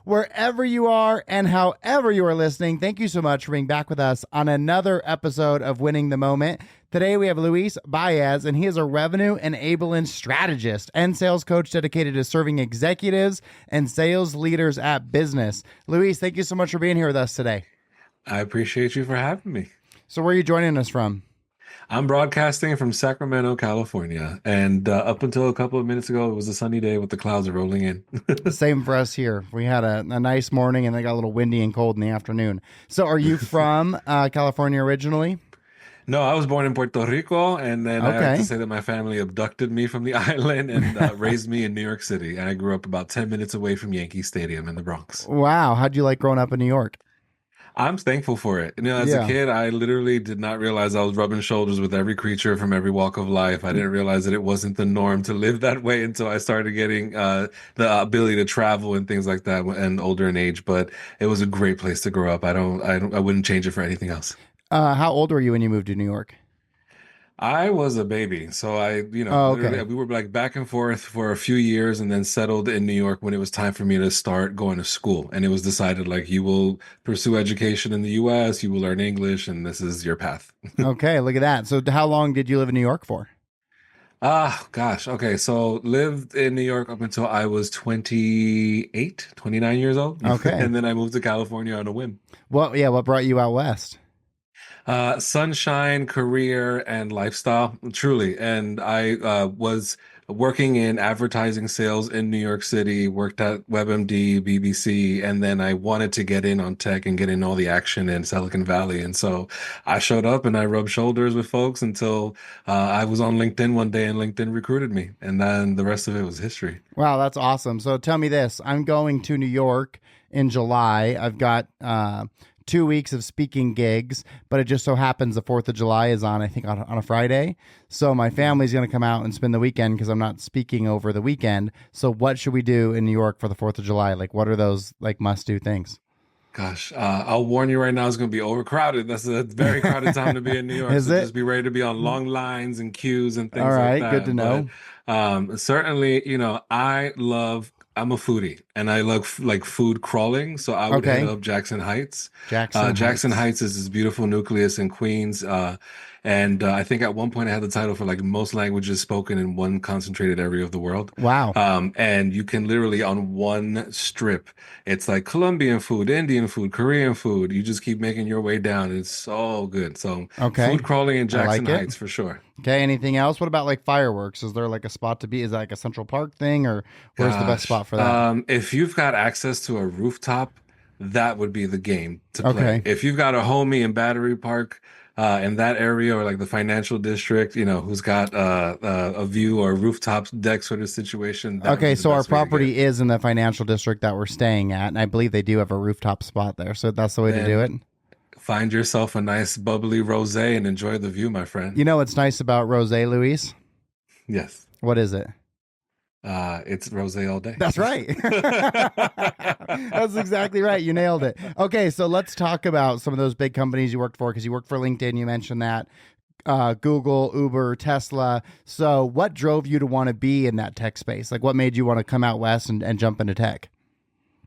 wherever you are and however you are listening. Thank you so much for being back with us on another episode of Winning the Moment. Today we have Luis Báez, and he is a revenue enabling strategist and sales coach dedicated to serving executives and sales leaders at business. Luis, thank you so much for being here with us today. I appreciate you for having me. So where are you joining us from? I'm broadcasting from Sacramento, California. And up until a couple of minutes ago, it was a sunny day with the clouds rolling in. Same for us here. We had a nice morning and it got a little windy and cold in the afternoon. So are you from California originally? No, I was born in Puerto Rico, and then I have to say that my family abducted me from the island and raised me in New York City. And I grew up about 10 minutes away from Yankee Stadium in the Bronx. Wow. How'd you like growing up in New York? I'm thankful for it. As a kid, I literally did not realize I was rubbing shoulders with every creature from every walk of life. I didn't realize that it wasn't the norm to live that way until I started getting the ability to travel and things like that and older in age. But it was a great place to grow up. I wouldn't change it for anything else. How old were you when you moved to New York? I was a baby. So we were like back and forth for a few years and then settled in New York when it was time for me to start going to school. And it was decided like you will pursue education in the US, you will learn English, and this is your path. Okay, look at that. So how long did you live in New York for? Gosh. Okay. So lived in New York up until I was 29 years old. Okay. And then I moved to California on a whim. Well, yeah, what brought you out west? Sunshine, career, and lifestyle, truly. And I was working in advertising sales in New York City, worked at WebMD, BBC, and then I wanted to get in on tech and get in all the action in Silicon Valley. And so I showed up and I rubbed shoulders with folks until I was on LinkedIn one day and LinkedIn recruited me. And then the rest of it was history. Wow, that's awesome. So tell me this. I'm going to New York in July. I've got 2 weeks of speaking gigs, but it just so happens the 4th of July is on, I think, on a Friday. So my family's going to come out and spend the weekend because I'm not speaking over the weekend. So what should we do in New York for the 4th of July? Like, what are those like must-do things? Gosh, I'll warn you right now, it's going to be overcrowded. That's a very crowded time to be in New York. Is so it? Just be ready to be on long lines and queues and things All right, like that. good to know. But certainly, I'm a foodie and I love like food crawling. So I would hit up Jackson Heights. Jackson Heights is this beautiful nucleus in Queens. And I think at one point I had the title for like most languages spoken in one concentrated area of the world. Wow. And you can literally on one strip, it's like Colombian food, Indian food, Korean food. You just keep making your way down. It's so good. So food crawling in Jackson Heights for sure. Okay. Anything else? What about like fireworks? Is there like a spot to be? Is that like a Central Park thing, or where's the best spot for that? If you've got access to a rooftop, that would be the game to play. Okay. If you've got a homie in Battery Park, in that area, or like the financial district, who's got a view or a rooftop deck sort of situation. Okay, so our property is in the financial district that we're staying at, and I believe they do have a rooftop spot there. So that's the way to do it. Find yourself a nice bubbly rosé and enjoy the view, my friend. You know what's nice about rosé, Luis? Yes. What is it? It's rosé all day. That's right. That's exactly right. You nailed it. Okay, so let's talk about some of those big companies you worked for, because you worked for LinkedIn. You mentioned that. Google, Uber, Tesla. So what drove you to want to be in that tech space? Like what made you want to come out west and jump into tech?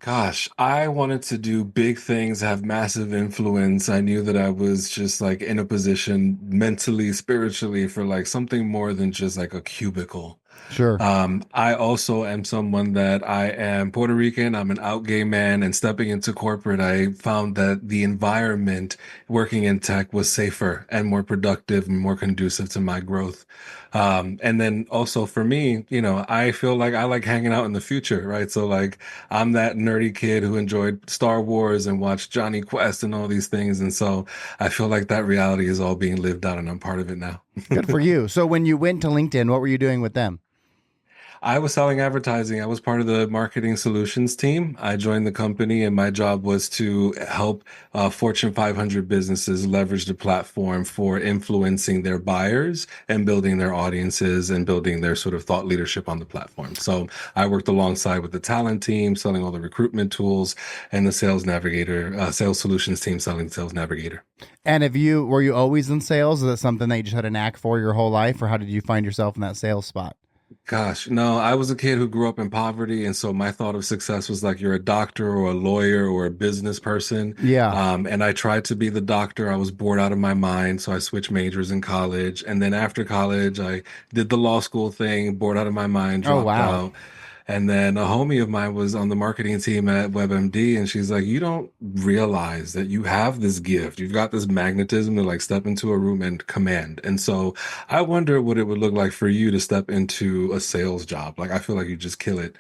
Gosh, I wanted to do big things, have massive influence. I knew that I was just like in a position mentally, spiritually for like something more than just like a cubicle. Sure. I also am someone that I am Puerto Rican. I'm an out gay man, and stepping into corporate, I found that the environment working in tech was safer and more productive and more conducive to my growth. And then also for me, I feel like I like hanging out in the future, right? So like I'm that nerdy kid who enjoyed Star Wars and watched Johnny Quest and all these things. And so I feel like that reality is all being lived out and I'm part of it now. Good for you. So when you went to LinkedIn, what were you doing with them? I was selling advertising. I was part of the marketing solutions team. I joined the company, and my job was to help Fortune 500 businesses leverage the platform for influencing their buyers and building their audiences and building their sort of thought leadership on the platform. So I worked alongside with the talent team, selling all the recruitment tools, and the sales navigator, sales solutions team selling Sales Navigator. And were you always in sales? Is that something that you just had a knack for your whole life, or how did you find yourself in that sales spot? Gosh, no, I was a kid who grew up in poverty, and so my thought of success was like you're a doctor or a lawyer or a business person. Yeah. And I tried to be the doctor. I was bored out of my mind, so I switched majors in college. And then after college, I did the law school thing, bored out of my mind, Oh, dropped wow. out. And then a homie of mine was on the marketing team at WebMD, and she's like, "You don't realize that you have this gift. You've got this magnetism to like step into a room and command." And so I wonder what it would look like for you to step into a sales job. Like, I feel like you just kill it.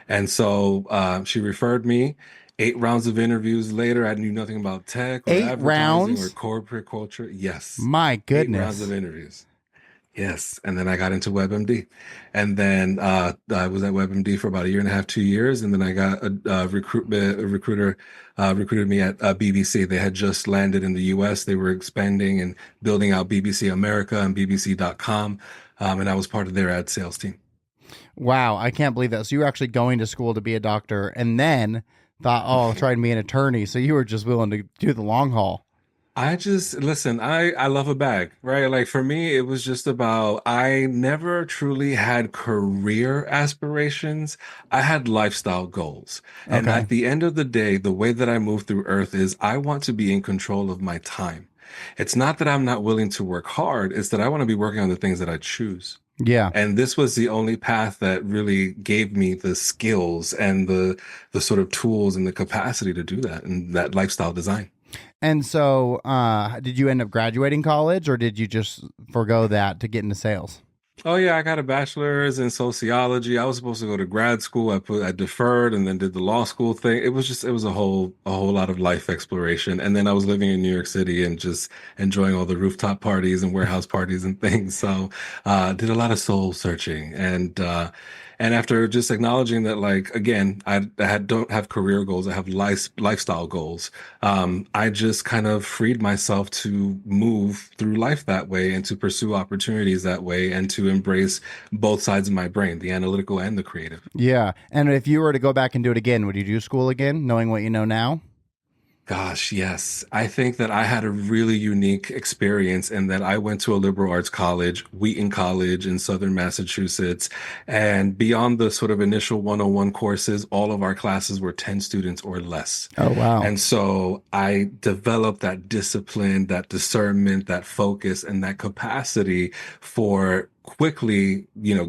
And so she referred me. 8 rounds of interviews later, I knew nothing about tech or Eight advertising or rounds? corporate culture. Yes, My 8 rounds of goodness. interviews. Yes, and then I got into WebMD, and then I was at WebMD for about a year and a half, 2 years, and then I got a recruiter recruited me at BBC. They had just landed in the U.S. They were expanding and building out BBC America and BBC.com, and I was part of their ad sales team. Wow, I can't believe that. So you were actually going to school to be a doctor and then thought, oh, I'll try and be an attorney. So you were just willing to do the long haul. I just listen, I love a bag, right? Like for me, it was just about I never truly had career aspirations. I had lifestyle goals. And Okay. at the end of the day, the way that I move through earth is I want to be in control of my time. It's not that I'm not willing to work hard, it's that I want to be working on the things that I choose. Yeah. And this was the only path that really gave me the skills and the sort of tools and the capacity to do that and that lifestyle design. And so, did you end up graduating college or did you just forego that to get into sales? Oh yeah, I got a bachelor's in sociology. I was supposed to go to grad school. I deferred and then did the law school thing. It was a whole lot of life exploration. And then I was living in New York City and just enjoying all the rooftop parties and warehouse parties and things. So did a lot of soul searching and after just acknowledging that like again, don't have career goals, I have lifestyle goals. I just kind of freed myself to move through life that way and to pursue opportunities that way and to embrace both sides of my brain, the analytical and the creative. Yeah. And if you were to go back and do it again, would you do school again, knowing what you know now? Gosh, yes. I think that I had a really unique experience in that I went to a liberal arts college, Wheaton College in Southern Massachusetts. And beyond the sort of initial 101 courses, all of our classes were 10 students or less. Oh, wow. And so I developed that discipline, that discernment, that focus, and that capacity for quickly,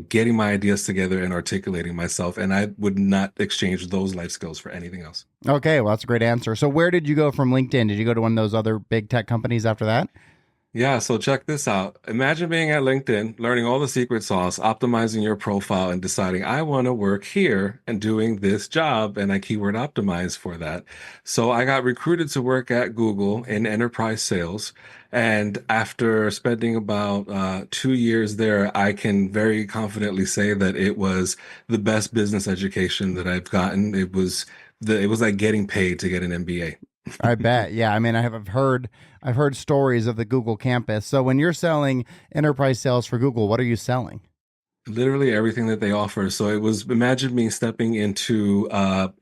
getting my ideas together and articulating myself. And I would not exchange those life skills for anything else. Okay. Well, that's a great answer. So, where did you go from LinkedIn? Did you go to one of those other big tech companies after that? Yeah, so check this out. Imagine being at LinkedIn, learning all the secret sauce, optimizing your profile, and deciding, I want to work here and doing this job, and I keyword optimize for that. So I got recruited to work at Google in enterprise sales. And after spending about 2 years there, I can very confidently say that it was the best business education that I've gotten. It was like getting paid to get an MBA. I bet. Yeah. I mean, I've heard stories of the Google campus. So, when you're selling enterprise sales for Google, what are you selling? Literally everything that they offer. So it was imagine me stepping into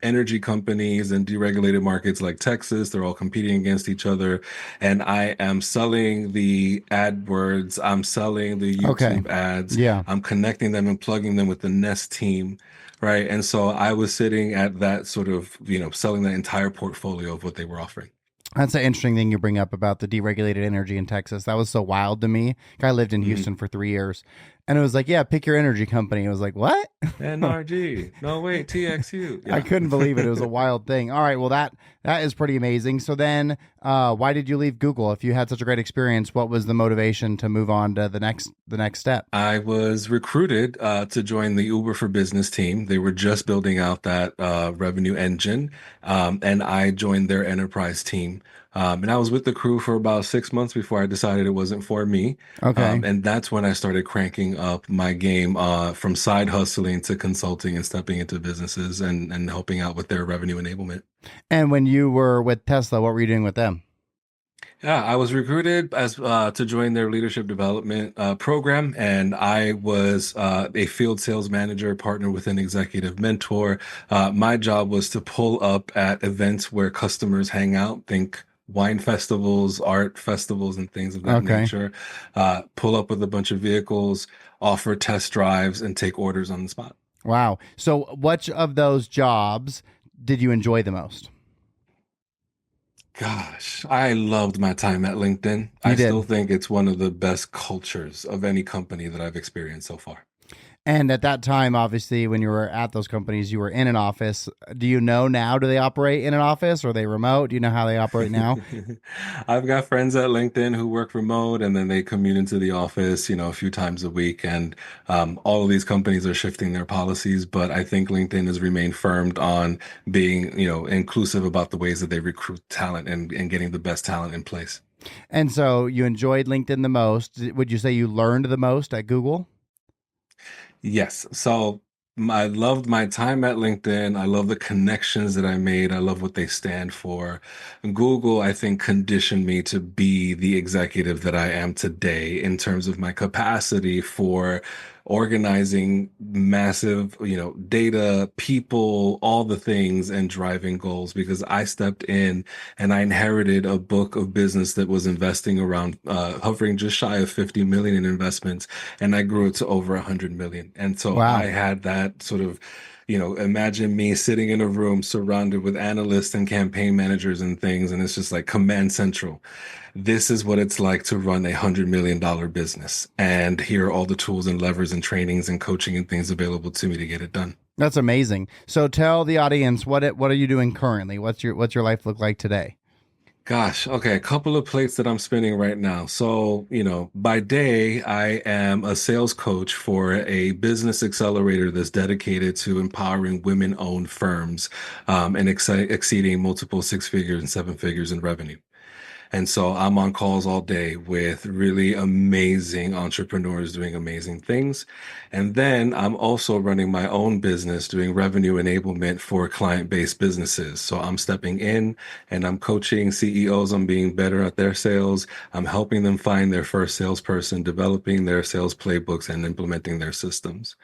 energy companies and deregulated markets like Texas. They're all competing against each other. And I am selling the AdWords, I'm selling the Okay. YouTube ads, Yeah. I'm connecting them and plugging them with the Nest team. Right. And so I was sitting at that sort of, selling the entire portfolio of what they were offering. That's an interesting thing you bring up about the deregulated energy in Texas. That was so wild to me. I lived in Mhm. Houston for 3 years, and it was like, yeah, pick your energy company. I was like, what? NRG. No, wait, TXU. I Yeah. couldn't believe it. It was a wild thing. All right, well that is pretty amazing. So then, why did you leave Google? If you had such a great experience, what was the motivation to move on to the next step? I was recruited to join the Uber for Business team. They were just building out that revenue engine, and I joined their enterprise team. And I was with the crew for about 6 months before I decided it wasn't for me. Okay. And that's when I started cranking up my game from side hustling to consulting and stepping into businesses and helping out with their revenue enablement. And when you were with Tesla, what were you doing with them? Yeah, I was recruited as to join their leadership development program, and I was a field sales manager, partnered with an executive mentor. My job was to pull up at events where customers hang out. Think wine festivals, art festivals, and things of that Okay. nature. Pull up with a bunch of vehicles, offer test drives, and take orders on the spot. Wow. So, which of those jobs did you enjoy the most? Gosh, I loved my time at LinkedIn. You I still did. think it's one of the best cultures of any company that I've experienced so far. And at that time, obviously, when you were at those companies, you were in an office. Do you know now? Do they operate in an office or are they remote? Do you know how they operate now? I've got friends at LinkedIn who work remote and then they commute into the office, a few times a week. And all of these companies are shifting their policies, but I think LinkedIn has remained firm on being, inclusive about the ways that they recruit talent and getting the best talent in place. And so you enjoyed LinkedIn the most. Would you say you learned the most at Google? Yes. So I loved my time at LinkedIn. I love the connections that I made. I love what they stand for. Google, I think, conditioned me to be the executive that I am today in terms of my capacity for organizing massive, data, people, all the things and driving goals because I stepped in and I inherited a book of business that was investing around hovering just shy of 50 million in investments and I grew it to over 100 million. And so I Wow. had that sort of, imagine me sitting in a room surrounded with analysts and campaign managers and things, and it's just like command central. This is what it's like to run $100 million business. And here are all the tools and levers and trainings and coaching and things available to me to get it done. That's amazing. So tell the audience what are you doing currently? What's your life look like today? Gosh, okay, a couple of plates that I'm spinning right now. So, by day, I am a sales coach for a business accelerator that's dedicated to empowering women-owned firms and exceeding multiple six figures and seven figures in revenue. And so I'm on calls all day with really amazing entrepreneurs doing amazing things. And then I'm also running my own business doing revenue enablement for client-based businesses. So I'm stepping in and I'm coaching CEOs on being better at their sales. I'm helping them find their first salesperson, developing their sales playbooks and implementing their systems.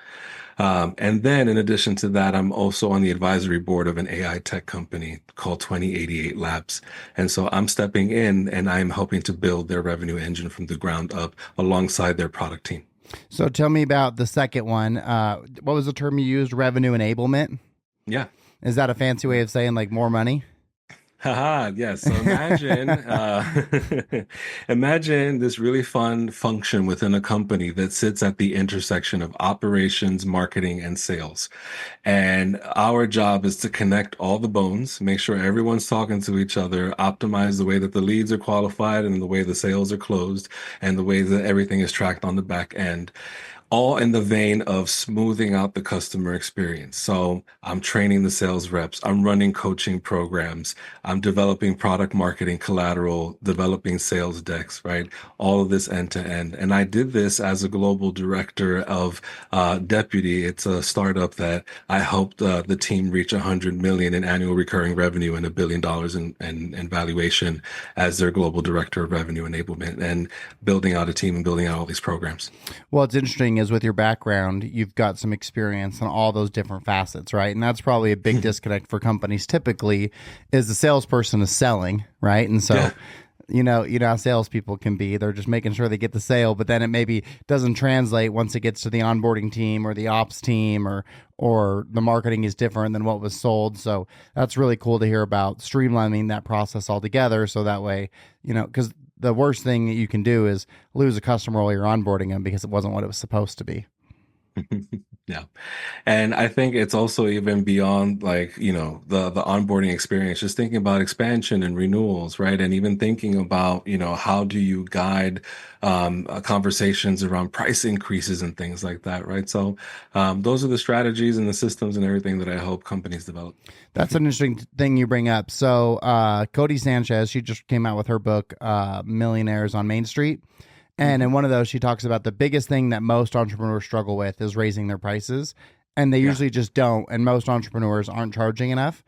And then in addition to that, I'm also on the advisory board of an AI tech company called 2088 Labs. And so I'm stepping in and I'm helping to build their revenue engine from the ground up alongside their product team. So tell me about the second one. What was the term you used? Revenue enablement. Yeah. Is that a fancy way of saying like more money? Haha, yes. So imagine, imagine this really fun function within a company that sits at the intersection of operations, marketing, and sales. And our job is to connect all the bones, make sure everyone's talking to each other, optimize the way that the leads are qualified and the way the sales are closed, and the way that everything is tracked on the back end, all in the vein of smoothing out the customer experience. So I'm training the sales reps, I'm running coaching programs, I'm developing product marketing collateral, developing sales decks, right? All of this end to end. And I did this as a global director of Deputy. It's a startup that I helped the team reach 100 million in annual recurring revenue and $1 billion in valuation as their global director of revenue enablement and building out a team and building out all these programs. Well, it's interesting is with your background, you've got some experience on all those different facets, right? And that's probably a big disconnect for companies typically is the salesperson is selling, right? And so, Yeah. you know how salespeople can be. They're just making sure they get the sale, but then it maybe doesn't translate once it gets to the onboarding team or the ops team or the marketing is different than what was sold. So that's really cool to hear about streamlining that process altogether. So that way, because the worst thing that you can do is lose a customer while you're onboarding them because it wasn't what it was supposed to be. Yeah. And I think it's also even beyond like, the onboarding experience, just thinking about expansion and renewals, right? And even thinking about, how do you guide conversations around price increases and things like that, right? So those are the strategies and the systems and everything that I hope companies develop. That's an interesting thing you bring up. So Cody Sanchez, she just came out with her book, Millionaires on Main Street. And in Mhm. one of those, she talks about the biggest thing that most entrepreneurs struggle with is raising their prices. And they Yeah. usually just don't. And most entrepreneurs aren't charging enough.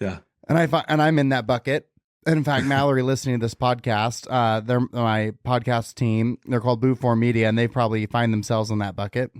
Yeah. And I'm in that bucket. And in fact, Mallory listening to this podcast, they're my podcast team. They're called Boo 4 Media, and they probably find themselves in that bucket.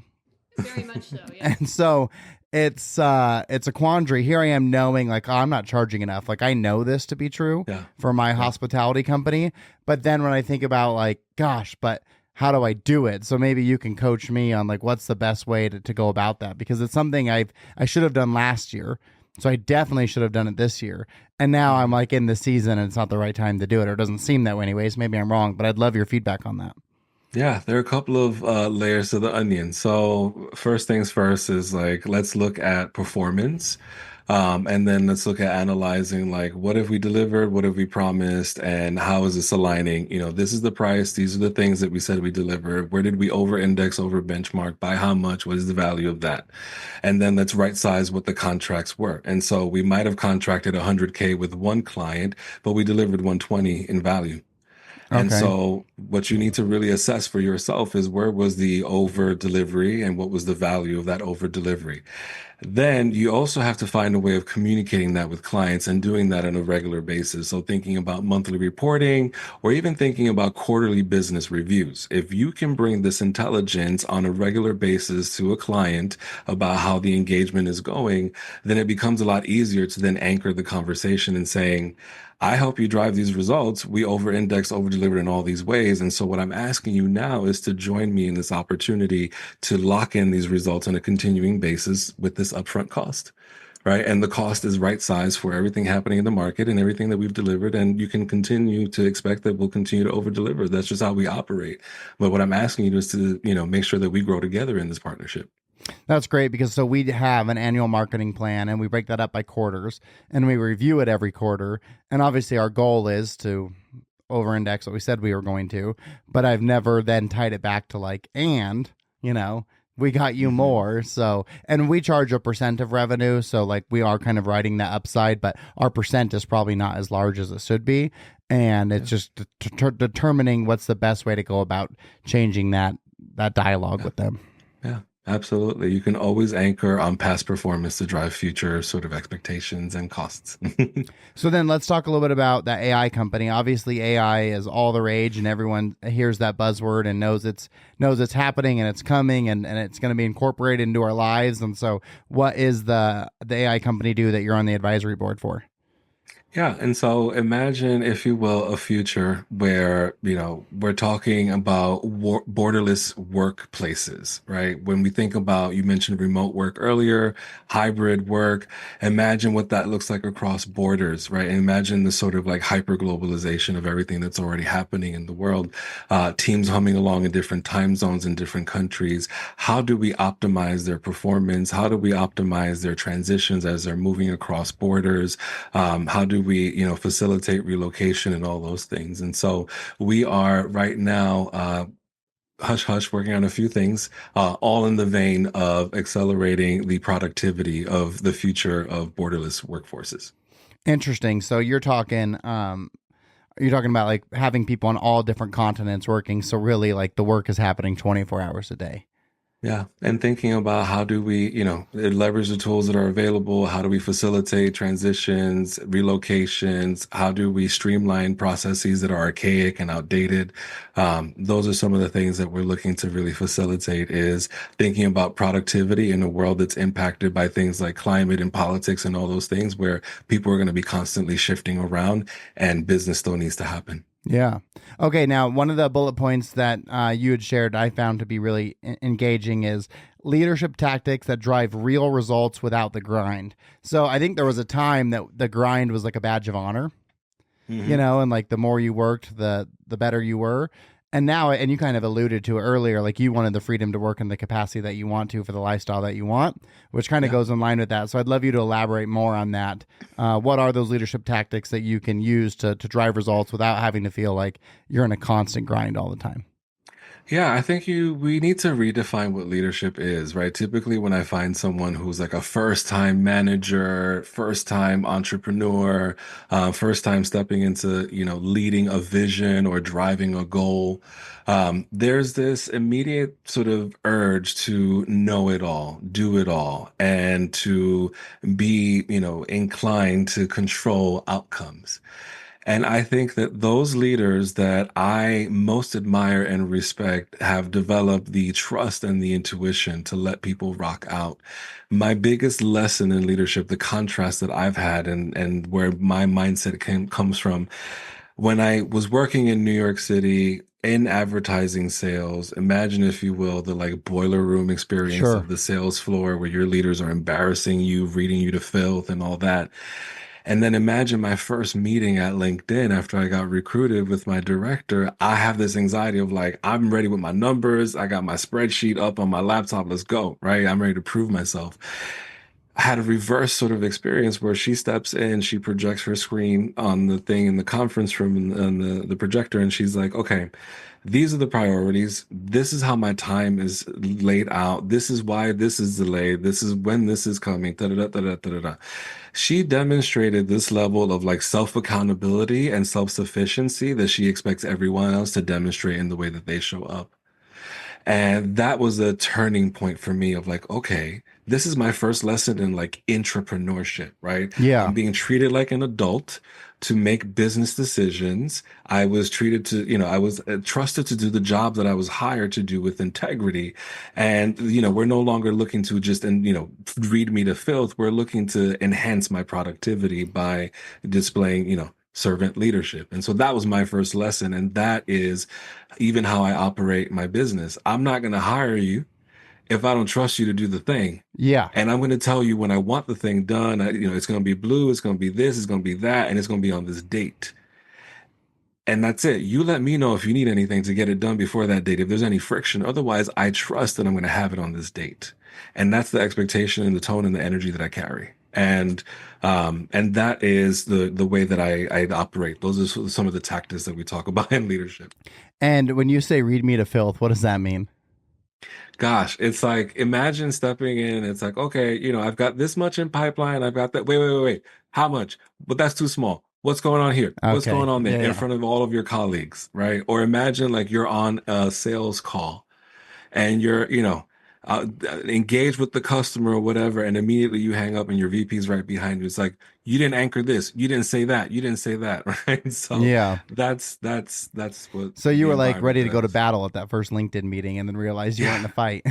Very much so, yeah. And so it's a quandary. Here I am knowing like, oh, I'm not charging enough. Like I know this to be true Yeah. for my Yeah. hospitality company, but then when I think about like, gosh, but how do I do it? So maybe you can coach me on like what's the best way to go about that, because it's something I should have done last year. So I definitely should have done it this year. And now I'm Mhm. like in the season and it's not the right time to do it, or it doesn't seem that way anyways. Maybe I'm wrong, but I'd love your feedback on that. Yeah, there are a couple of layers to the onion. So first things first is like let's look at performance, and then let's look at analyzing like what have we delivered, what have we promised, and how is this aligning? This is the price. These are the things that we said we delivered. Where did we over-index, over-benchmark? By how much? What is the value of that? And then let's right size what the contracts were. And so we might have contracted 100K with one client, but we delivered 120 in value. And Okay. so what you need to really assess for yourself is where was the over delivery and what was the value of that over delivery. Then you also have to find a way of communicating that with clients and doing that on a regular basis. So thinking about monthly reporting or even thinking about quarterly business reviews. If you can bring this intelligence on a regular basis to a client about how the engagement is going, then it becomes a lot easier to then anchor the conversation and saying, I help you drive these results. We over index, over delivered in all these ways. And so what I'm asking you now is to join me in this opportunity to lock in these results on a continuing basis with this upfront cost, right? And the cost is right size for everything happening in the market and everything that we've delivered. And you can continue to expect that we'll continue to over deliver. That's just how we operate. But what I'm asking you is to, make sure that we grow together in this partnership. That's great, because so we have an annual marketing plan and we break that up by quarters and we review it every quarter. And obviously our goal is to over index what we said we were going to, but I've never then tied it back to like, and, you know, we got you Hmm. more. So, and we charge a percent of revenue. So, like, we are kind of riding that upside, but our percent is probably not as large as it should be. And it's Yeah. just determining what's the best way to go about changing that dialogue Yeah. with them. Yeah, absolutely. You can always anchor on past performance to drive future sort of expectations and costs. So then let's talk a little bit about that AI company. Obviously, AI is all the rage, and everyone hears that buzzword and knows it's happening and it's coming and it's going to be incorporated into our lives. And so, what is the AI company do that you're on the advisory board for? Yeah, and so imagine, if you will, a future where, we're talking about borderless workplaces, right? When we think about, you mentioned remote work earlier, hybrid work, imagine what that looks like across borders, right? And imagine the sort of like hyper globalization of everything that's already happening in the world, teams humming along in different time zones in different countries. How do we optimize their performance? How do we optimize their transitions as they're moving across borders? How do we, facilitate relocation and all those things? And so we are right now, hush hush, working on a few things, all in the vein of accelerating the productivity of the future of borderless workforces. Interesting. So you're talking about like having people on all different continents working. So really, like the work is happening 24 hours a day. Yeah. And thinking about how do we, leverage the tools that are available? How do we facilitate transitions, relocations? How do we streamline processes that are archaic and outdated? Those are some of the things that we're looking to really facilitate, is thinking about productivity in a world that's impacted by things like climate and politics and all those things, where people are going to be constantly shifting around and business still needs to happen. Yeah. Okay. Now, one of the bullet points that you had shared, I found to be really engaging, is leadership tactics that drive real results without the grind. So I think there was a time that the grind was like a badge of honor, Hmm. and like the more you worked, the better you were. And now, and you kind of alluded to it earlier, like you wanted the freedom to work in the capacity that you want to for the lifestyle that you want, which kind of Yeah. goes in line with that. So I'd love you to elaborate more on that. What are those leadership tactics that you can use to drive results without having to feel like you're in a constant grind all the time? Yeah, I think we need to redefine what leadership is, right? Typically, when I find someone who's like a first-time manager, first-time entrepreneur, first-time stepping into, leading a vision or driving a goal, there's this immediate sort of urge to know it all, do it all, and to be, inclined to control outcomes. And I think that those leaders that I most admire and respect have developed the trust and the intuition to let people rock out. My biggest lesson in leadership, the contrast that I've had and where my mindset comes from, when I was working in New York City in advertising sales, imagine, if you will, the like boiler room experience Sure. of the sales floor where your leaders are embarrassing you, reading you to filth and all that. And then imagine my first meeting at LinkedIn after I got recruited with my director. I have this anxiety of like, I'm ready with my numbers. I got my spreadsheet up on my laptop. Let's go, right? I'm ready to prove myself. I had a reverse sort of experience where she steps in, she projects her screen on the thing in the conference room and the projector, and she's like, okay, these are the priorities. This is how my time is laid out. This is why this is delayed. This is when this is coming. Da, da, da, da, da, da, da. She demonstrated this level of like self accountability and self sufficiency that she expects everyone else to demonstrate in the way that they show up. And that was a turning point for me of like, okay, this is my first lesson in like entrepreneurship, right? Yeah. I'm being treated like an adult to make business decisions. I was treated to, I was trusted to do the job that I was hired to do with integrity. And, we're no longer looking to just, and, read me to filth. We're looking to enhance my productivity by displaying, servant leadership. And so that was my first lesson. And that is even how I operate my business. I'm not going to hire you if I don't trust you to do the thing. Yeah. And I'm going to tell you when I want the thing done, it's going to be blue, it's going to be this, it's going to be that, and it's going to be on this date. And that's it. You let me know if you need anything to get it done before that date, if there's any friction. Otherwise, I trust that I'm going to have it on this date. And that's the expectation and the tone and the energy that I carry. And that is the way that I operate. Those are some of the tactics that we talk about in leadership. And when you say read me to filth, what does that mean? Gosh, it's like imagine stepping in. It's like, okay, I've got this much in pipeline. I've got that. Wait, wait, wait, wait. How much? But that's too small. What's going on here? What's going Okay. on there Yeah. in Yeah. front of all of your colleagues, right? Or imagine like you're on a sales call and you're, engaged with the customer or whatever, and immediately you hang up and your VP's right behind you. It's like, you didn't anchor this, you didn't say that, you didn't say that, right? So Yeah. that's what So you the were like environment ready to that I go to was. battle at that first LinkedIn meeting and then realized you weren't Yeah. in a fight.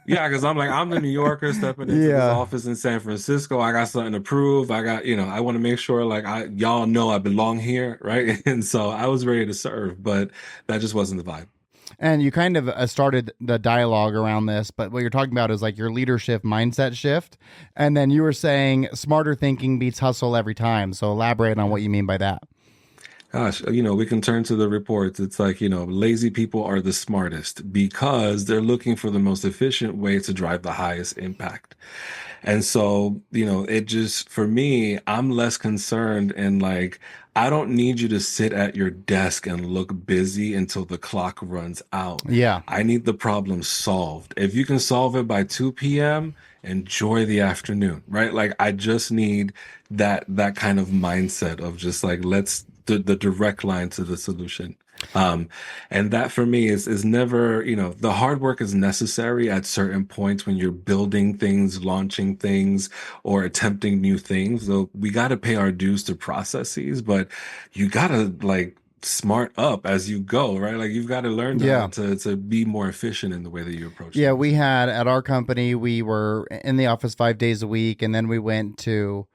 Yeah, because I'm the New Yorker stepping into this Yeah. office in San Francisco. I got something to prove. I got, I want to make sure like y'all know I belong here, right? And so I was ready to serve, but that just wasn't the vibe. And you kind of started the dialogue around this, but what you're talking about is like your leadership mindset shift. And then you were saying smarter thinking beats hustle every time. So elaborate on Yeah. what you mean by that. Gosh, we can turn to the reports. It's like, lazy people are the smartest because they're looking for the most efficient way to drive the highest impact. And so, it just, for me, I'm less concerned in like, I don't need you to sit at your desk and look busy until the clock runs out. Yeah. I need the problem solved. If you can solve it by 2 p.m., enjoy the afternoon, right? Like I just need that kind of mindset of just like, let's the direct line to the solution. Um, and that for me is never, the hard work is necessary at certain points when you're building things, launching things, or attempting new things. So we got to pay our dues to processes, but you got to like smart up as you go, right? Like you've got to learn Yeah. to be more efficient in the way that you approach Yeah. things. We had at our company, we were in the office 5 days a week. And then we went to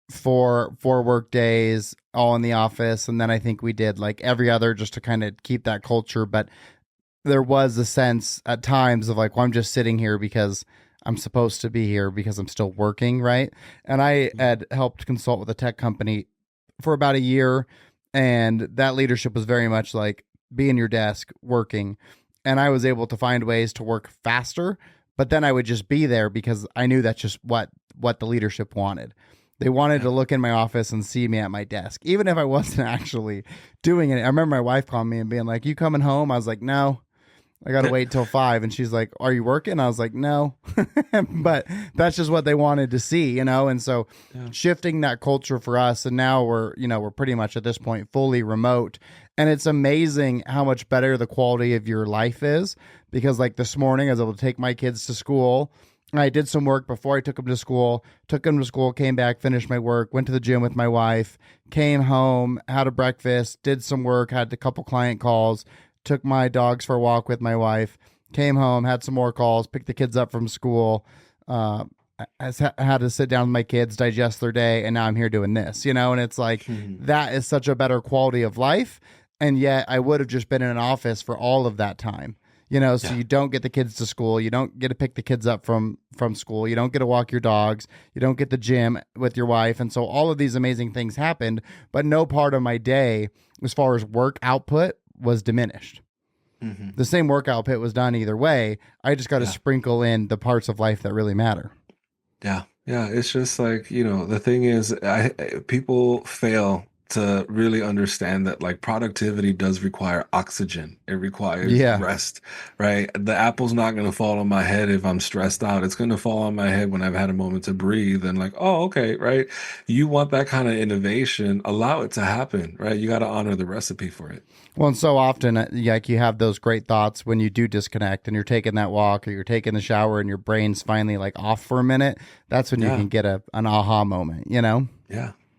four work days all in the office. And then I think we did like every other just to kind of keep that culture. But there was a sense at times of like, well, I'm just sitting here because I'm supposed to be here because I'm still working, right? And I had helped consult with a tech company for about a year, and that leadership was very much like be in your desk working. And I was able to find ways to work faster, but then I would just be there because I knew that's just what the leadership wanted. They wanted Yeah. to look in my office and see me at my desk, even if I wasn't actually doing it. I remember my wife calling me and being like, "You coming home?" I was like, "No, I got to wait till 5." And she's like, "Are you working?" I was like, "No." But that's just what they wanted to see, And so Yeah. shifting that culture for us. And now we're pretty much at this point fully remote. And it's amazing how much better the quality of your life is because like this morning I was able to take my kids to school I did some work before I took him to school, came back, finished my work, went to the gym with my wife, came home, had a breakfast, did some work, had a couple client calls, took my dogs for a walk with my wife, came home, had some more calls, picked the kids up from school. Uh, I had to sit down with my kids, digest their day, and now I'm here doing this, and it's like that is such a better quality of life. And yet I would have just been in an office for all of that time. So Yeah. you don't get the kids to school, you don't get to pick the kids up from school, you don't get to walk your dogs, you don't get the gym with your wife, and so all of these amazing things happened, but no part of my day, as far as work output, was diminished. Hmm. The same work output was done either way. I just got to Yeah. sprinkle in the parts of life that really matter. Yeah, yeah, it's just like, the thing is, people fail to really understand that like productivity does require oxygen. It requires Yeah. rest, right? The apple's not going to fall on my head if I'm stressed out. It's going to fall on my head when I've had a moment to breathe and like, oh, okay, right? You want that kind of innovation, allow it to happen, right? You got to honor the recipe for it. Well, and so often, like you have those great thoughts when you do disconnect and you're taking that walk or you're taking the shower and your brain's finally like off for a minute. That's when you Yeah. can get an aha moment. Yeah.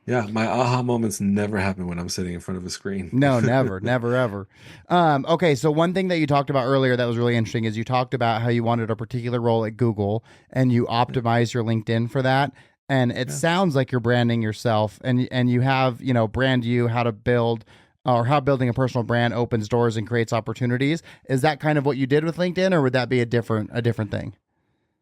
Yeah. My aha moments never happen when I'm sitting in front of a screen. No, never, never, ever. Okay, so one thing that you talked about earlier that was really interesting is you talked about how you wanted a particular role at Google and you Yeah. optimized your LinkedIn for that. And it Yeah. sounds like you're branding yourself, and you have brand you how to build or how building a personal brand opens doors and creates opportunities. Is that kind of what you did with LinkedIn, or would that be a different thing?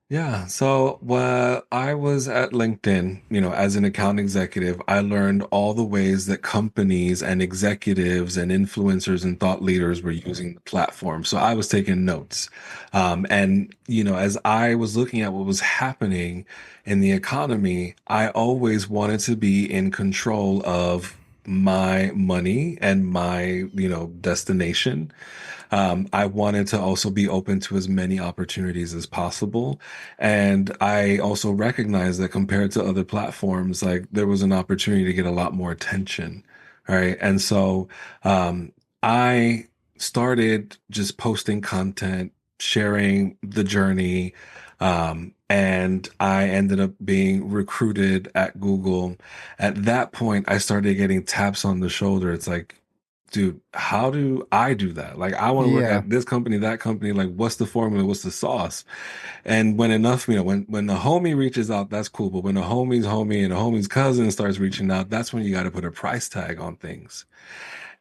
Yeah. So while I was at LinkedIn, as an account executive, I learned all the ways that companies and executives and influencers and thought leaders were using the platform. So I was taking notes. As I was looking at what was happening in the economy, I always wanted to be in control of my money and my, destination. I wanted to also be open to as many opportunities as possible. And I also recognized that compared to other platforms, like there was an opportunity to get a lot more attention. Right. And so I started just posting content, sharing the journey. And I ended up being recruited at Google. At that point, I started getting taps on the shoulder. It's like, dude, how do I do that? Like, I want to work Yeah, at this company, that company. Like, what's the formula? What's the sauce? And when enough, when the homie reaches out, that's cool. But when a homie's homie and a homie's cousin starts reaching out, that's when you got to put a price tag on things.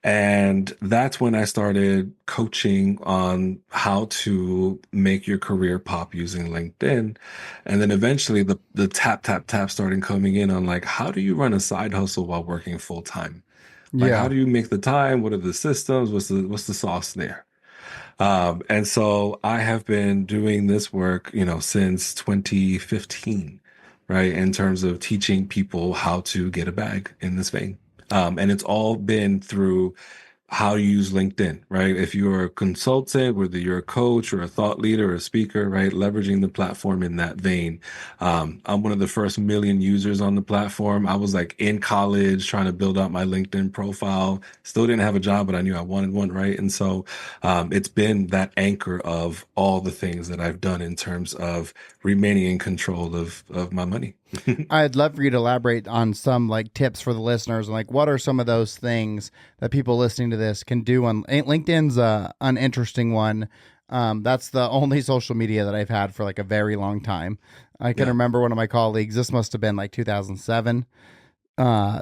And that's when I started coaching on how to make your career pop using LinkedIn. And then eventually the tap, tap, tap started coming in on like, how do you run a side hustle while working full time? Like, how yeah, do you make the time? What are the systems? What's the sauce there? And so I have been doing this work, since 2015, right? In terms of teaching people how to get a bag in this vein. And it's all been through how you use LinkedIn, right? If you're a consultant, whether you're a coach or a thought leader or a speaker, right? Leveraging the platform in that vein. I'm one of the first million users on the platform. I was like in college trying to build out my LinkedIn profile. Still didn't have a job, but I knew I wanted one, right? And so it's been that anchor of all the things that I've done in terms of remaining in control of my money. I'd love for you to elaborate on some like tips for the listeners and like what are some of those things that people listening to this can do on LinkedIn's an interesting one. That's the only social media that I've had for like a very long time. I can Yeah. remember one of my colleagues, this must have been like 2007,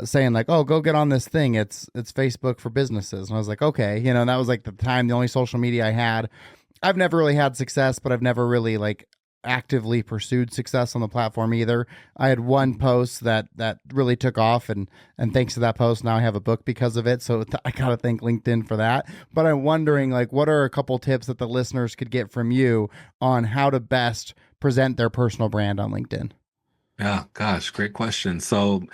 saying like, "Oh, go get on this thing. It's Facebook for businesses." And I was like, "Okay," and that was like the time, the only social media I had. I've never really had success, but I've never really like actively pursued success on the platform either. I had one Mhm. post that really took off, and thanks to that post, now I have a book because of it. So I gotta thank LinkedIn for that. But I'm Yeah. wondering, like, what are a couple tips that the listeners could get from you on how to best present their personal brand on LinkedIn? Yeah, gosh, great question. So,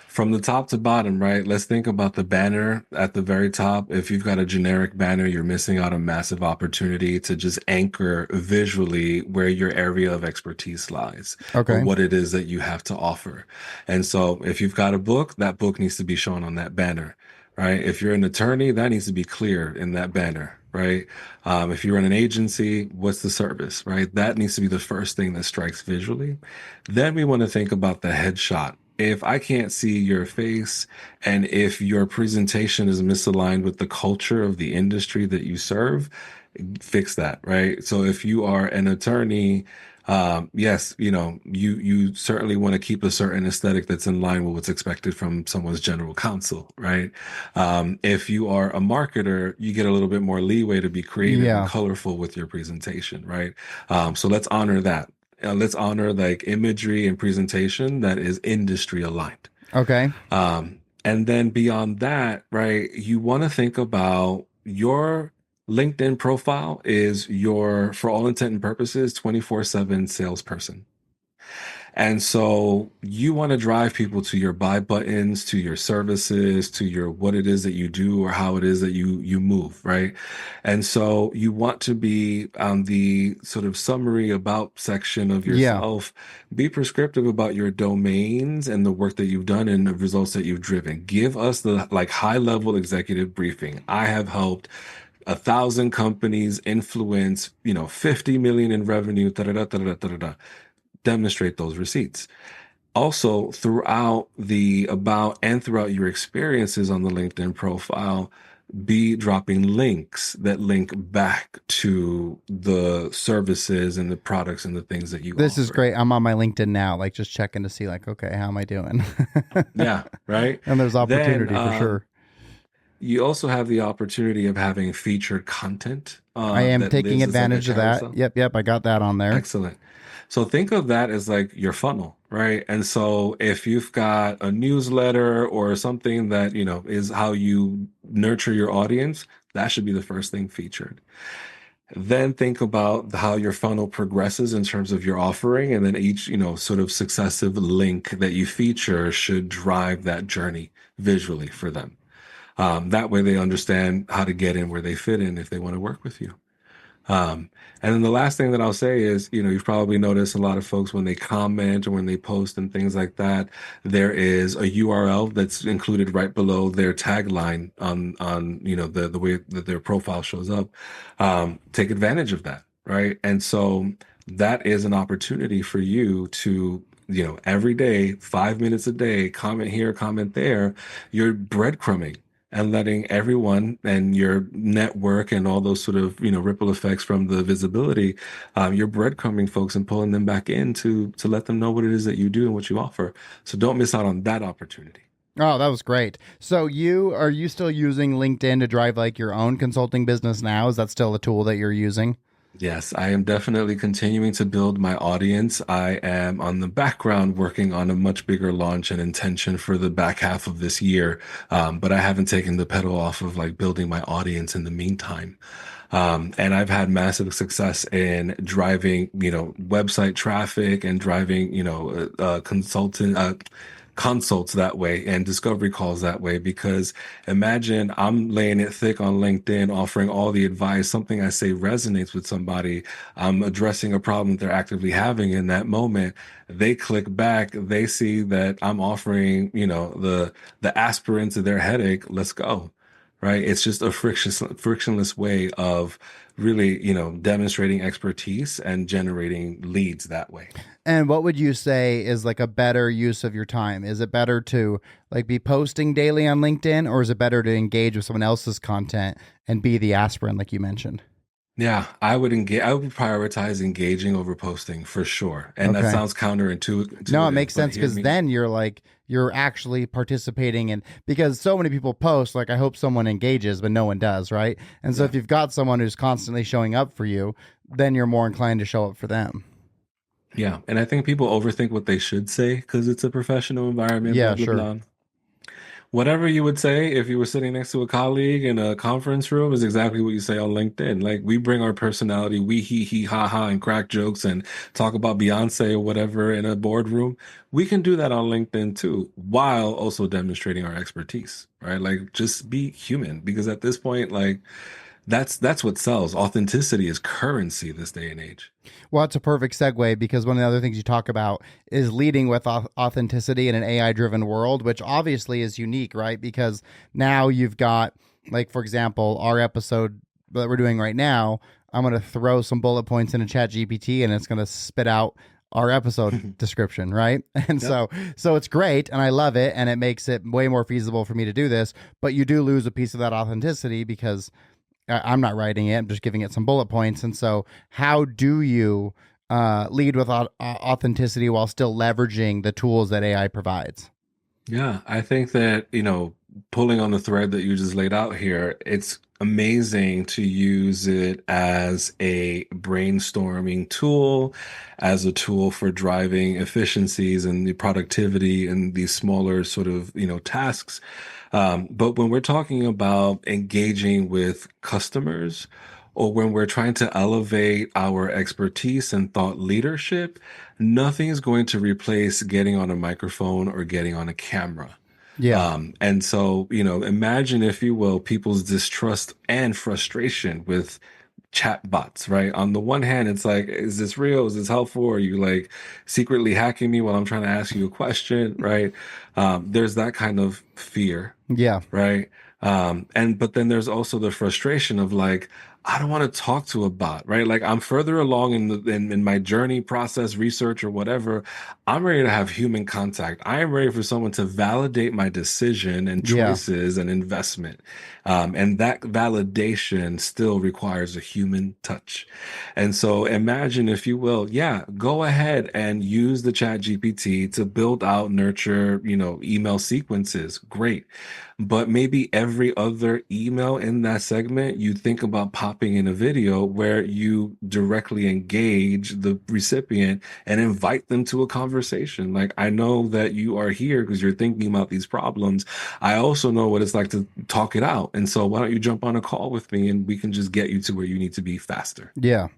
from the top to bottom, right? Let's think about the banner at the very top. If you've got a generic banner, you're missing out a massive opportunity to just anchor visually where your area of expertise lies or Okay. what it is that you have to offer. And so, if you've got a book, that book needs to be shown on that banner, right? If you're an attorney, that needs to be clear in that banner. right? If you run an agency, what's the service, right? That needs to be the first thing that strikes visually. Then we want to think about the headshot. If I can't see your face and if your presentation is misaligned with the culture of the industry that you serve, fix that, right? So if you are an attorney, yes, you certainly want to keep a certain aesthetic that's in line with what's expected from someone's general counsel, right? If you are a marketer, you get a little bit more leeway to be creative and Yeah. colorful with your presentation, right? So let's honor that. Let's honor like imagery and presentation that is industry aligned. Okay. And then beyond that, right, you want to think about your LinkedIn profile is your, for all intent and purposes, 24/7 salesperson. And so you want to drive people to your buy buttons, to your services, to your what it is that you do or how it is that you move, right? And so you want to be on the sort of summary about section of Yeah. yourself, be prescriptive about your domains and the work that you've done and the results that you've driven. Give us the like high level executive briefing. I have helped 1,000 companies influence, 50 million in revenue, da da da da da da da. Demonstrate those receipts. Also, throughout the about and throughout your experiences on the LinkedIn profile, be dropping links that link back to the services and the products and the things that you This is offer. great. I'm on my LinkedIn now, like just checking to see, like, okay, how am I doing? Yeah, right. And there's Then opportunity for sure. you also have the opportunity of having featured content I am that taking lives as like a advantage of that. carousel. Yep, yep, I got that on there. Excellent. So think of that as like your funnel, right? And so if you've got a newsletter or something that, is how you nurture your audience, that should be the first thing featured. Then think about how your funnel progresses in terms of your offering, and then each, sort of successive link that you feature should drive that journey visually for them. That way they understand how to get in where they fit in if they want to work with you. Um, and then the last thing that I'll say is, you've probably noticed a lot of folks when they comment or when they post and things like that, there is a URL that's included right below their tagline on the way that their profile shows up. Take advantage of that, right? And so that is an opportunity for you to, every day, 5 minutes a day, comment here, comment there. You're breadcrumbing and letting everyone and your network and all those sort of ripple effects from the visibility, you're breadcrumbing folks and pulling them back in to let them know what it is that you do and what you offer. So don't miss out on that opportunity. Oh, that was great. So are you still using LinkedIn to drive like your own consulting business now? Is that still a tool that you're using? Yes, I am definitely continuing to build my audience. I am on the background working on a much bigger launch and intention for the back half of this year. But I haven't taken the pedal off of like building my audience in the meantime. And I've had massive success in driving, website traffic and driving, consults that way and discovery calls that way. Because imagine I'm laying it thick on LinkedIn, offering all the advice, something I say resonates with somebody. I'm addressing a problem they're actively having in that moment. They click back, they see that I'm offering, the aspirin to their headache. Let's go. Right. It's just a frictionless way of really, demonstrating expertise and generating leads that way. And what would you say is like a better use of your time? Is it better to like be posting daily on LinkedIn, or is it better to engage with someone else's content and be the aspirin like you mentioned? Yeah, I would engage. I would prioritize engaging over posting for sure. And that Okay. sounds No, it counterintuitive, makes but sense hear because me. then you're actually participating in, because so many people post like I hope someone engages, but no one does, right? And so Yeah. if you've got someone who's constantly showing up for you, then you're more inclined to show up for them. Yeah. And I think people overthink what they should say because it's a professional environment, blah, Yeah, blah, sure. blah. Whatever you would say if you were sitting next to a colleague in a conference room is exactly what you say on LinkedIn. Like we bring our personality, we he ha ha and crack jokes and talk about Beyonce or whatever in a boardroom. We can do that on LinkedIn too, while also demonstrating our expertise, right? Like just be human because at this point, like that's what sells. Authenticity is currency this day and age. Well, it's a perfect segue because one of the other things you talk about is leading with authenticity in an AI driven world, which obviously is unique, right? Because now you've got, like, for example, our episode that we're doing right now, I'm going to throw some bullet points into Chat GPT and it's going to spit out our episode description, right? And Yep. so it's great and I love it and it makes it way more feasible for me to do this, but you do lose a piece of that authenticity because I'm not writing it, I'm just giving it some bullet points. And so how do you lead with authenticity while still leveraging the tools that AI provides? Yeah, I think that, pulling on the thread that you just laid out here, it's amazing to use it as a brainstorming tool, as a tool for driving efficiencies and the productivity and these smaller sort of, tasks. But when we're talking about engaging with customers, or when we're trying to elevate our expertise and thought leadership, nothing is going to replace getting on a microphone or getting on a camera. Yeah. And so, imagine, if you will, people's distrust and frustration with chatbots, right? On the one hand, it's like, is this real? Is this helpful? Are you like secretly hacking me while I'm trying to ask you a question, right? There's that kind of fear, Yeah. right? And but then there's also the frustration of like, I don't want to talk to a bot, right? Like I'm further along in my journey, process, research, or whatever. I'm ready to have human contact. I am ready for someone to validate my decision and Yeah. choices and investment. And that validation still requires a human touch. And so imagine, if you will, yeah, go ahead and use the chat GPT to build out, nurture, email sequences. Great. But maybe every other email in that segment, you think about popping in a video where you directly engage the recipient and invite them to a conversation. Like, I know that you are here because you're thinking about these problems. I also know what it's like to talk it out. And so why don't you jump on a call with me and we can just get you to where you need to be faster? Yeah.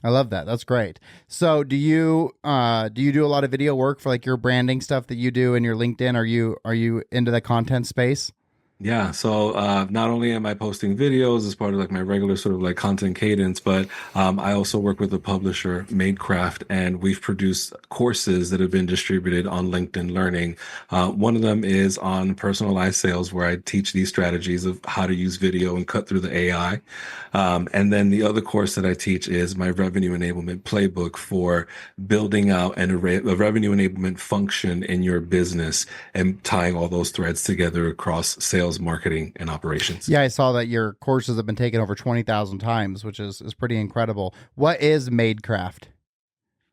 I love that. That's great. So do you do a lot of video work for like your branding stuff that you do in your LinkedIn? Are you into the content space? Yeah, so not only am I posting videos as part of like my regular sort of like content cadence, but I also work with a publisher, Madecraft, and we've produced courses that have been distributed on LinkedIn Learning. One of them is on personalized sales, where I teach these strategies of how to use video and cut through the AI. And then the other course that I teach is my revenue enablement playbook for building out an array of revenue enablement function in your business and tying all those threads together across sales, marketing, and operations. Yeah, I saw that your courses have been taken over 20,000 times, which is pretty incredible. What is Madecraft?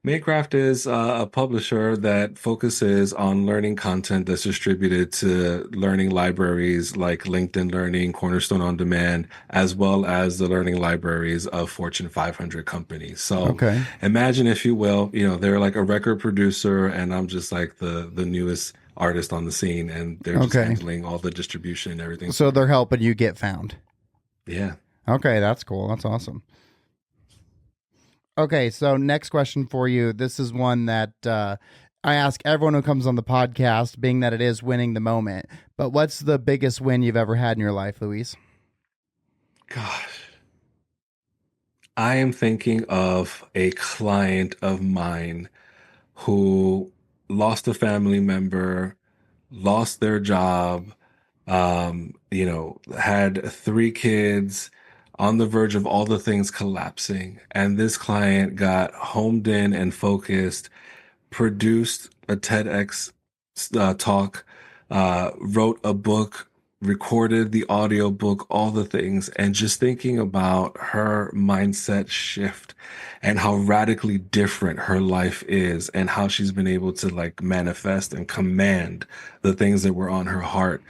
Maycraft is a publisher that focuses on learning content that's distributed to learning libraries like LinkedIn Learning, Cornerstone On Demand, as well as the learning libraries of Fortune 500 companies. So Okay. imagine, if you will, they're like a record producer, and I'm just like the newest artist on the scene, and they're just Okay. handling all the distribution and everything So for me. they're helping you get found. Yeah. Okay, that's cool. That's awesome. Okay, so next question for you. This is one that I ask everyone who comes on the podcast, being that it is winning the moment. But what's the biggest win you've ever had in your life, Luis? Gosh. I am thinking of a client of mine who lost a family member, lost their job, had three kids, on the verge of all the things collapsing. And this client got homed in and focused, produced a TEDx talk, wrote a book, recorded the audio book, all the things, and just thinking about her mindset shift and how radically different her life is and how she's been able to like manifest and command the things that were on her heart.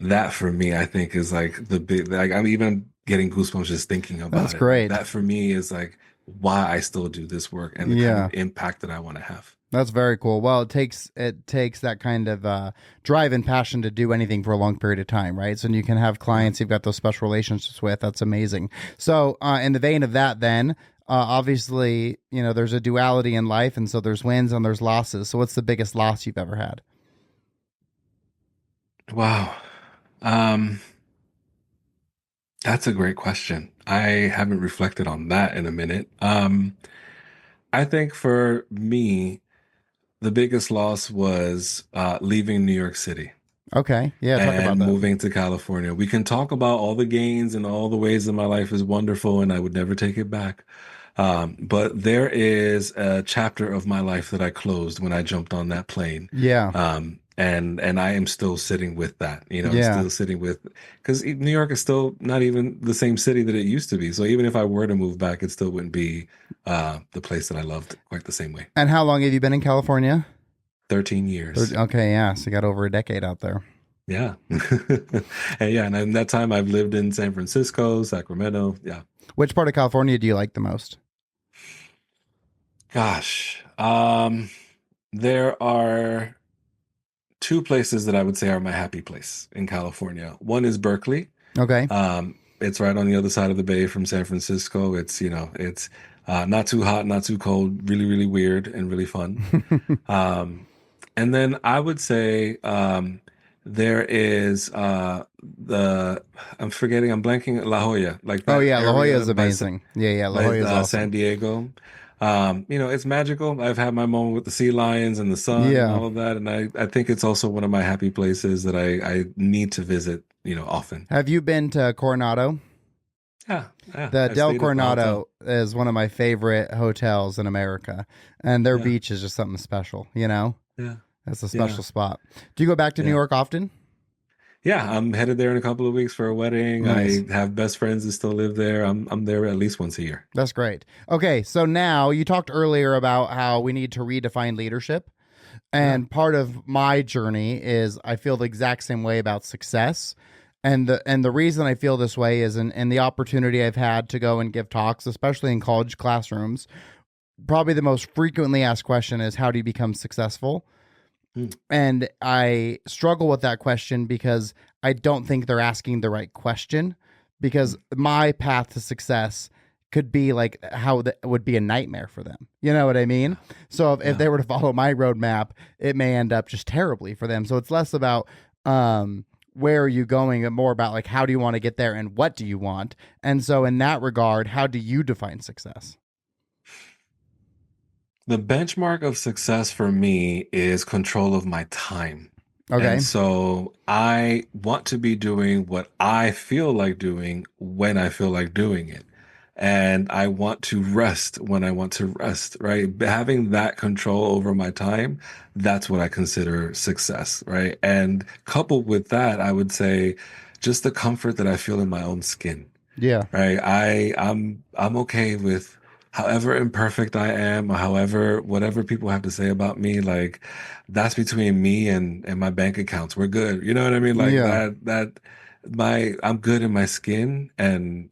That for me, I think is like the big, like I'm even getting goosebumps just thinking That's about it. Like great. that for me is like why I still do this work and the kind of Yeah. impact that I want to have. That's very cool. Well, it takes that kind of drive and passion to do anything for a long period of time, right? So you can have Yeah. clients you've got those special relationships with. That's amazing. So, in the vein of that, then obviously, there's a duality in life, and so there's wins and there's losses. So, what's the biggest loss you've ever had? Wow. Um, that's a great question. I haven't reflected on that in a minute. I think for me, the biggest loss was leaving New York City. Okay. Yeah, talk about and that. moving to California. We can talk about all the gains and all the ways that my life is wonderful, and I would never take it back. But there is a chapter of my life that I closed when I jumped on that plane. Yeah. And I am still sitting with that. I'm Yeah. still sitting with because New York is still not even the same city that it used to be. So even if I were to move back, it still wouldn't be the place that I loved quite the same way. And how long have you been in California? 13 years. Okay, yeah. So you got over a decade out there. Yeah. And yeah, and in that time I've lived in San Francisco, Sacramento. Yeah. Which part of California do you like the most? Gosh. There are two places that I would say are my happy place in California. One is Berkeley. Okay. It's right on the other side of the bay from San Francisco. It's not too hot, not too cold, really, really weird and really fun. Um, and then I would say there is the I'm forgetting, I'm blanking I'm blanking, like Oh that yeah, La Jolla area is amazing. Yeah, yeah, La by Jolla is San awesome. Diego. It's magical. I've had my moment with the sea lions and the sun and Yeah. all of that, and I think it's also one of my happy places that I need to visit, often. Have you been to Coronado? Yeah, yeah. The I've Del stayed at the hotel. Coronado is one of my favorite hotels in America, and their Yeah, beach is just something special, you know? yeah, That's a yeah, special spot. Do you go back to New yeah. York often? Yeah, I'm headed there in a couple of weeks for a wedding. Nice. I have best friends that still live there. I'm there at least once a year. That's great. Okay, so now you talked earlier about how we need to redefine leadership. Yeah. And part of my journey is I feel the exact same way about success. And the reason I feel this way is in the opportunity I've had to go and give talks, especially in college classrooms, probably the most frequently asked question is how do you become successful? Mm, And I struggle with that question because I don't think they're asking the right question. Because mm. my path to success could be like how that would be a nightmare for them. You know what I mean? Yeah, So if yeah. they were to follow my roadmap, it may end up just terribly for them. So it's less about where are you going and more about like how do you want to get there and what do you want. And so in that regard, how do you define success? The benchmark of success for me is control of my time. And Okay. so I want to be doing what I feel like doing when I feel like doing it. And I want to rest when I want to rest, right? Having that control over my time, that's what I consider success, right? And coupled with that, I would say just the comfort that I feel in my own skin. Yeah. Right. I'm okay with however imperfect I am, or however whatever people have to say about me, like that's between me and my bank accounts. We're good. You know what I mean? Like Yeah. that my I'm good in my skin and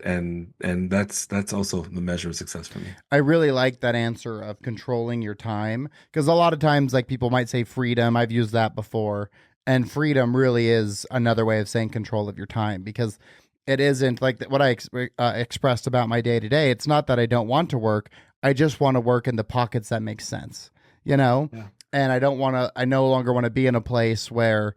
that's also the measure of success for me. I really like that answer of controlling your time because a lot of times, like people might say freedom. I've used that before, and freedom really is another way of saying control of your time because it isn't like what I expressed about my day to day. It's not that I don't want to work. I just want to work in the pockets that make sense, you know. Yeah. And I don't want to. I no longer want to be in a place where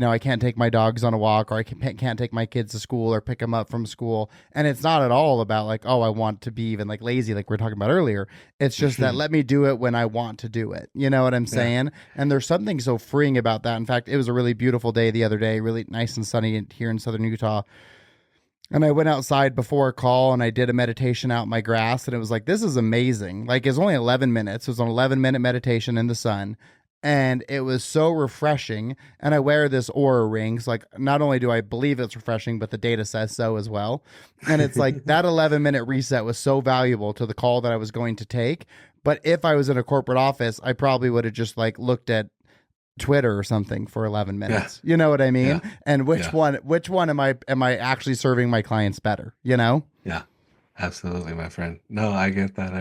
I can't take my dogs on a walk or I can't take my kids to school or pick them up from school. And it's not at all about like, oh, I want to be even like lazy, like we were talking about earlier. It's just that let me do it when I want to do it. You know what I'm Yeah. saying? And there's something so freeing about that. In fact, it was a really beautiful day the other day, really nice and sunny here in southern Utah. And I went outside before a call and I did a meditation out in my grass. And it was like, this is amazing. Like, it's only 11 minutes. It was an 11-minute meditation in the sun. And it was so refreshing. And I wear this aura ring. So, like, not only do I believe it's refreshing, but the data says so as well. And it's like that 11-minute reset was so valuable to the call that I was going to take. But if I was in a corporate office, I probably would have just like looked at Twitter or something for 11 Yeah. minutes. You know what I mean? Yeah. And which Yeah. one am I actually serving my clients better, you know? Yeah. Absolutely, my friend. No, I get that.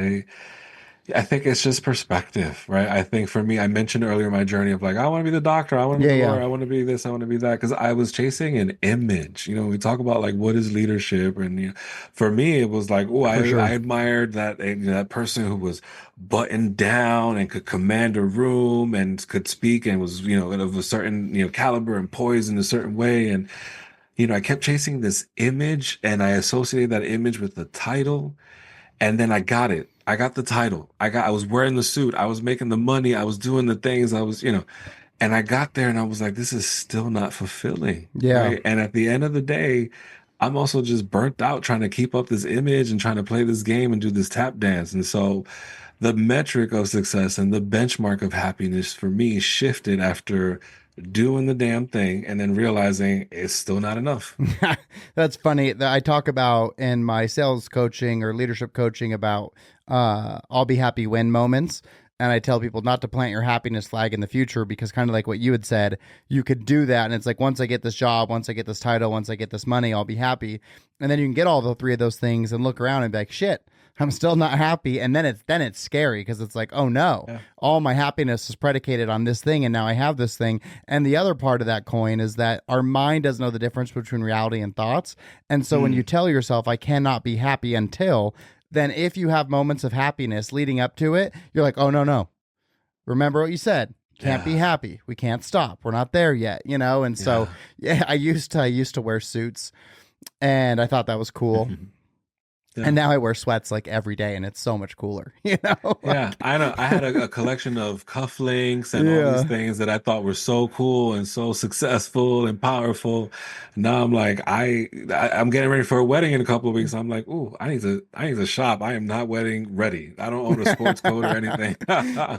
I think it's just perspective, right? I think for me, I mentioned earlier my journey of like, I want to be the doctor, I want to Yeah, be the yeah. lawyer, I want to be this, I want to be that, because I was chasing an image. We talk about like what is leadership, and for me, it was like, oh, For I sure. admired that person who was buttoned down and could command a room and could speak and was of a certain caliber and poised in a certain way, and I kept chasing this image, and I associated that image with the title. And then I got it. I got the title. I was wearing the suit. I was making the money. I was doing the things. I was. And I got there and I was like, this is still not fulfilling, Yeah. right? And at the end of the day, I'm also just burnt out trying to keep up this image and trying to play this game and do this tap dance. And so the metric of success and the benchmark of happiness for me shifted after doing the damn thing and then realizing it's still not enough. That's funny. I talk about in my sales coaching or leadership coaching about I'll be happy when moments. And I tell people not to plant your happiness flag in the future because, kind of like what you had said, you could do that. And it's like, once I get this job, once I get this title, once I get this money, I'll be happy. And then you can get all the three of those things and look around and be like, shit, I'm still not happy. And then it's scary because it's like, oh no, Yeah. all my happiness is predicated on this thing. And now I have this thing. And the other part of that coin is that our mind doesn't know the difference between reality and thoughts. And so when you tell yourself, I cannot be happy until, then if you have moments of happiness leading up to it, you're like, oh, no. Remember what you said. Can't be Yeah. happy. We can't stop. We're not there yet, you know? And so, Yeah. yeah, I used to wear suits and I thought that was cool. Yeah. And now I wear sweats like every day and it's so much cooler, you know? Yeah, I know. I had a collection of cufflinks and all these Yeah. things that I thought were so cool and so successful and powerful. Now I'm like, I'm getting ready for a wedding in a couple of weeks. I'm like, ooh, I need to shop. I am not wedding ready. I don't own a sports coat or anything.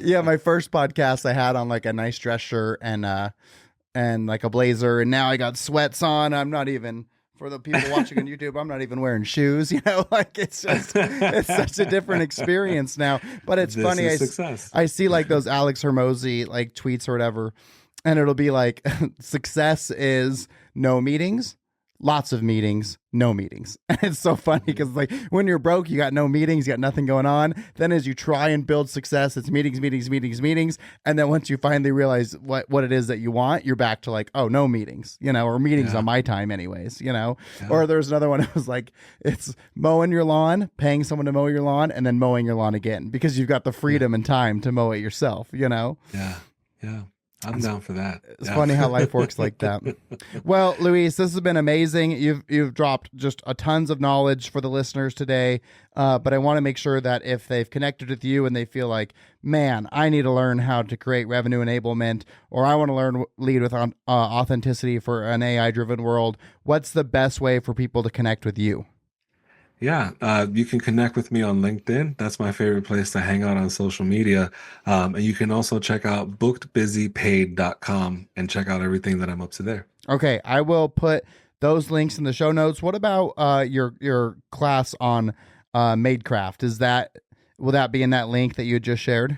Yeah, my first podcast I had on like a nice dress shirt and like a blazer, and now I got sweats on. I'm not even, for the people watching on YouTube, I'm not even wearing shoes, you know, like it's such a different experience now. But it's This funny, is success. I see like those Alex Hermosi like tweets or whatever, and it'll be like success is no meetings, lots of meetings, no meetings. It's so funny because like when you're broke, you got no meetings, you got nothing going on. Then as you try and build success, it's meetings, meetings, meetings, meetings. And then once you finally realize what it is that you want, you're back to like, oh, no meetings, you know, or meetings Yeah. on my time anyways, you know. Yeah. Or there's another one. It was like, it's mowing your lawn, paying someone to mow your lawn, and then mowing your lawn again because you've got the freedom and time to mow it yourself, you know. Yeah. Yeah. I'm down for that. It's Yeah. funny how life works like that. Well, Luis, this has been amazing. You've dropped just a tons of knowledge for the listeners today. But I want to make sure that if they've connected with you and they feel like, man, I need to learn how to create revenue enablement, or I want to learn lead with authenticity for an AI driven world, what's the best way for people to connect with you? Yeah, you can connect with me on LinkedIn. That's my favorite place to hang out on social media. And you can also check out bookedbusypaid.com and check out everything that I'm up to there. Okay, I will put those links in the show notes. What about your class on Madecraft? Will that be in that link that you had just shared?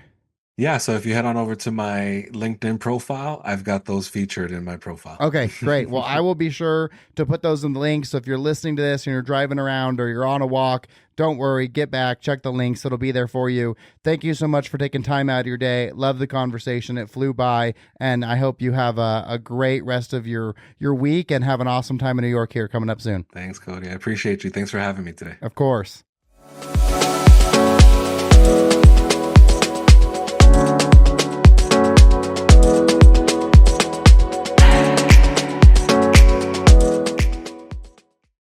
Yeah, so if you head on over to my LinkedIn profile, I've got those featured in my profile. Okay, great. Well, I will be sure to put those in the links. So if you're listening to this and you're driving around or you're on a walk, don't worry, get back, check the links. It'll be there for you. Thank you so much for taking time out of your day. Love the conversation. It flew by, and I hope you have a great rest of your week and have an awesome time in New York here coming up soon. Thanks, Cody. I appreciate you. Thanks for having me today. Of course.